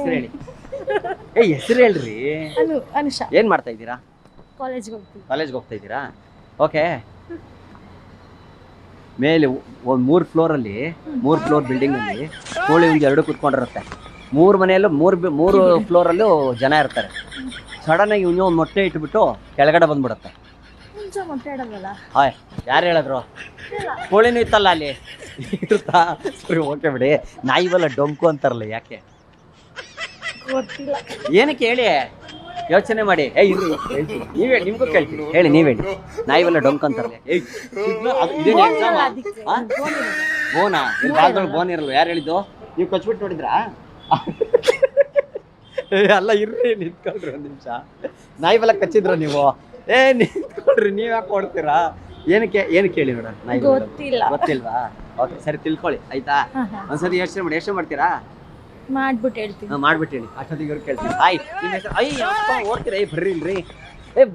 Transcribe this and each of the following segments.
ಹೆಸರು ಹೇಳಿ. ಹೆಸರು ಹೇಳ್ರಿ. ಅನುಷಾ. ಏನ್ ಮಾಡ್ತಾ ಇದ್ದೀರಾ? ಕಾಲೇಜ್ಗೆ ಹೋಗ್ತೀವಿ. ಕಾಲೇಜ್ಗೆ ಹೋಗ್ತಾ ಇದ್ದೀರಾ? ಓಕೆ. ಮೇಲೆ ಒಂದು 3 ಫ್ಲೋರಲ್ಲಿ 3 ಫ್ಲೋರ್ ಬಿಲ್ಡಿಂಗ್ ಅಲ್ಲಿ ಕೋಳಿ ಒಂದು 2 ಕುತ್ಕೊಂಡಿರುತ್ತೆ. 3 ಮನೆಯಲ್ಲೂ 3 ಫ್ಲೋರಲ್ಲೂ ಜನ ಇರ್ತಾರೆ. ಸಡನ್ ಆಗಿ ಒಂದು ಮೊಟ್ಟೆ ಇಟ್ಬಿಟ್ಟು ಕೆಳಗಡೆ ಬಂದ್ಬಿಡುತ್ತೆ. ಮುಂಚೆ ಮೊಟ್ಟೆ ಇಡಲ್ವಲ್ಲ? ಹಾಯ್, ಯಾರು ಹೇಳಿದ್ರು? ಕೋಳಿನೂ ಇತ್ತಲ್ಲ ಅಲ್ಲಿ ಇರುತ್ತಾ? ಸರಿ, ಓಕೆ ಬಿಡಿ. ನಾಯಿವಲ್ಲ ಡೊಂಕು ಅಂತಾರಲ್ಲ, ಯಾಕೆ? ಗೊತ್ತಿಲ್ಲ. ಏನಕ್ಕೆ ಹೇಳಿ, ಯೋಚನೆ ಮಾಡಿ. ನೀವೇ, ನಿಮ್ಗೂ ಕೇಳ್ತೀನಿ, ಹೇಳಿ, ನೀವ್ ಹೇಳಿ. ನಾಯಿವಲ್ಲ ಡೊಂಕು ಅಂತಾರಲ್ಲ. ಬೋನಾ? ಭಾಗದೊಳಗೆ ಬೋನ್ ಇರಲ್ವ? ಯಾರು ಹೇಳಿದ್ದು? ನೀವು ಕಚ್ಬಿಟ್ಟು ನೋಡಿದ್ರಾ? ಅಲ್ಲ, ಇರ್ರಿ, ನಿಂತ್ಕೊಳ್ರಿ ಒಂದು ನಿಮಿಷ. ನಾಯಿವಲ್ಲ ಕಚ್ಚಿದ್ರ ನೀವು? ನಿಂತ್ಕೊಳ್ರಿ, ನೀವ್ ಯಾಕೆ ಕೊಡ್ತೀರಾ? ಏನಕ್ಕೆ ಹೇಳಿ ನೋಡ. ಗೊತ್ತಿಲ್ವಾ? ಓಕೆ, ಸರಿ, ತಿಳ್ಕೊಳ್ಳಿ ಆಯ್ತಾ. ಒಂದ್ಸರಿ ಯೋಚನೆ ಮಾಡ್ತೀರಾ? ಮಾಡ್ಬಿಟ್ಟು ಹೇಳ್ತೀನಿ. ಮಾಡ್ಬಿಟ್ಟು ಹೇಳಿ. ಅಷ್ಟೊತ್ತಿಗೆ ಇವ್ರು ಕೇಳ್ತೀನಿ. ಹಾಯ್, ನಿಮ್ಮ ಹೆಸರು? ಅಯ್ಯಪ್ಪ, ಓಡ್ತೀರಾ? ಬರ್ರಿ ಇಲ್ರಿ.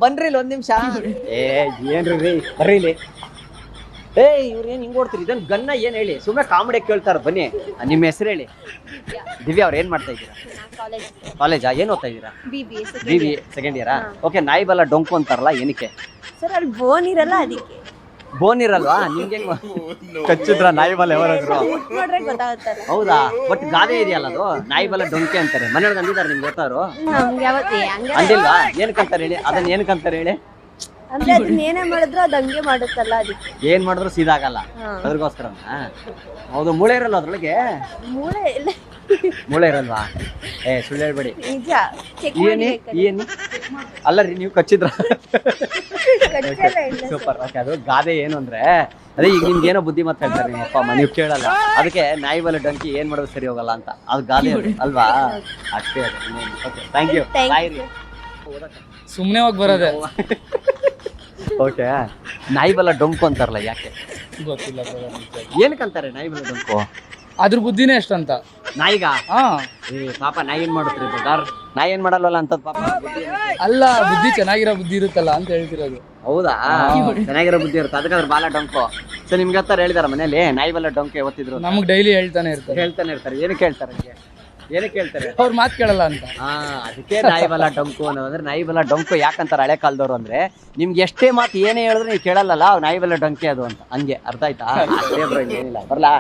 ಬನ್ರಿ ಇಲ್ಲಿ ಒಂದ್ ನಿಮಿಷ. ಏನ್ರಿ ಬರ್ರಿ ಇಲ್ಲಿ. ಇವ್ರು ಏನ್ ಹಿಂಗ್ ಓಡ್ತೀರಿ? ಇದನ್ ಗನ್ನ ಏನ್ ಹೇಳಿ? ಸುಮ್ಮನೆ ಕಾಮಿಡಿ ಕೇಳ್ತಾರ. ಬನ್ನಿ, ನಿಮ್ಮ ಹೆಸರು ಹೇಳಿ. ದಿವ್ಯಾ ಅವ್ರು ಏನ್ ಮಾಡ್ತಾ ಇದ್ದೀರಾ? ಕಾಲೇಜಾ? ಏನ್ ಓದ್ತಾ ಇದ್ದೀರಾ? BBA ಸೆಕೆಂಡ್ ಇಯರಾ? ಓಕೆ. ನಾಯಿಬಲ್ಲ ಡೊಂಕು ಅಂತಾರಲ್ಲ, ಏನಕ್ಕೆ? ಸರ್, ಅಲ್ಲಿ ಬೋನ್ ಇರಲ್ಲ, ಅದಕ್ಕೆ. ಬೋನ್ ಇರಲ್ವಾ? ನಿಮ್ಗೆ ಕಚ್ಚಿದ್ರ ನಾಯಿಬಲ್ಲ ಯಾವಾಗಾದ್ರು? ಹೌದಾ? ಬಟ್ ಗಾದೆ ಇದೆಯಲ್ಲ, ಅದು ನಾಯಿಬಲ್ಲ ಡೊಂಕೆ ಅಂತಾರೆ. ಮನೆಯೊಳಗೆ ಅಂದಿದ್ದಾರೆ, ನಿಮ್ಗೆ ಗೊತ್ತಾರು? ಅಂದಿಲ್ವಾ? ಏನಕ್ಕಂತಾರೆ ಹೇಳಿ? ಅದನ್ನ ಏನಕ್ಕಂತಾರೆ ಹೇಳಿ? ಅಂದ್ರೆ ಅದನ್ನ ಏನೇ ಮಾಡಿದ್ರು ಅದು ಹಂಗೆ ಮಾಡುತ್ತಲ್ಲ, ಅದಕ್ಕೆ. ಏನ್ ಮಾಡಿದ್ರು ಸೀದಾಗಲ್ಲ, ಅದ್ರಗೋಸ್ಕರ. ಹೌದು. ಮೂಳೆ ಇರಲ್ಲ ಅದ್ರೊಳಗೆ? ಮೂಳೆ ಇರಲ್ವಾ? ಸುಳ್ಳು ಹೇಳ್ಬೇಡಿ. ಏನಿ ಅಲ್ಲ ರೀ, ನೀವು ಕಚ್ಚಿದ್ರ? ಸೂಪರ್. ಓಕೆ. ಅದು ಗಾದೆ ಏನು ಅಂದ್ರೆ, ಅದೇ ಈಗ ನಿಮ್ಗೆ ಏನೋ ಬುದ್ಧಿ ಮಾತು ಹೇಳ್ತಾರೆ ನಿಮ್ಮ ಅಪ್ಪ ಅಮ್ಮ, ನೀವು ಕೇಳಲ್ಲ. ಅದಕ್ಕೆ ನಾಯಿಬಲ್ಲ ಡೊಂಕಿ ಏನ್ ಮಾಡೋದು ಸರಿ ಹೋಗಲ್ಲ ಅಂತ. ಅದು ಗಾದೆ ಅಲ್ವಾ? ಅಷ್ಟೇ. Okay, thank you. ಸುಮ್ಮನೆ ಹೋಗಿ ಬರೋದೆ. ಓಕೆ. ನಾಯಿಬಲ್ಲ ಡೊಂಕು ಅಂತಾರಲ್ಲ, ಯಾಕೆ? ಗೊತ್ತಿಲ್ಲ. ಏನಕ್ಕಂತಾರೆ ನಾಯಿಬಲ್ಲ ಡೊಂಕು? ಅದ್ರ ಬುದ್ಧಿನೇ ಎಷ್ಟಂತ. ನಾಯಿಗ? ಪಾಪ ನಾಯಿ ಏನ್ ಮಾಡುತ್ತೆ? ನಾಯಿ ಏನ್ ಮಾಡಲ್ವಲ್ಲ ಅಂತ ಪಾಪ. ಅಲ್ಲ, ಬುದ್ಧಿ ಚೆನ್ನಾಗಿರೋ ಬುದ್ಧಿ ಇರುತ್ತಲ್ಲ ಅಂತ ಹೇಳ್ತಿರೋದು. ಹೌದಾ? ಚೆನ್ನಾಗಿರೋ ಬುದ್ಧಿ ಇರುತ್ತೆ, ಅದಕ್ಕೆ ಅದ್ರ ಬಾಲ ಡೊಂಕು. ಸೊ ನಿಮ್ಗೆ ಹತ್ತಾರ ಹೇಳಿದಾರ ಮನೇಲಿ ನಾಯಿಬಲ್ಲ ಡೊಂಕೆ ಓದ್ತಿದ್ರು? ನಮಗ್ ಡೈಲಿ ಹೇಳ್ತಾನೆ ಇರ್ತಾರೆ. ಏನಕ್ಕೆ ಹೇಳ್ತಾರೆ? ಏನಕ್ಕೆ ಹೇಳ್ತಾರೆ? ಅವ್ರ ಮಾತು ಕೇಳಲ್ಲ ಅಂತ. ಅದಕ್ಕೆ ನಾಯಿಬಲ್ಲ ಡೊಂಕು ಅನ್ನೋದಂದ್ರೆ. ನಾಯಿಬಲ್ಲ ಡೊಂಕು ಯಾಕಂತಾರೆ ಹಳೆ ಕಾಲದವ್ರು ಅಂದ್ರೆ, ನಿಮ್ಗೆ ಎಷ್ಟೇ ಮಾತು ಏನೇ ಹೇಳಿದ್ರು ನೀವು ಕೇಳಲ್ಲ, ನಾಯಿಬಲ್ಲ ಡೊಂಕೆ ಅದು ಅಂತ. ಹಂಗೆ ಅರ್ಥ ಆಯ್ತಾ? ಏನಿಲ್ಲ, ಬರ್ಲಾ?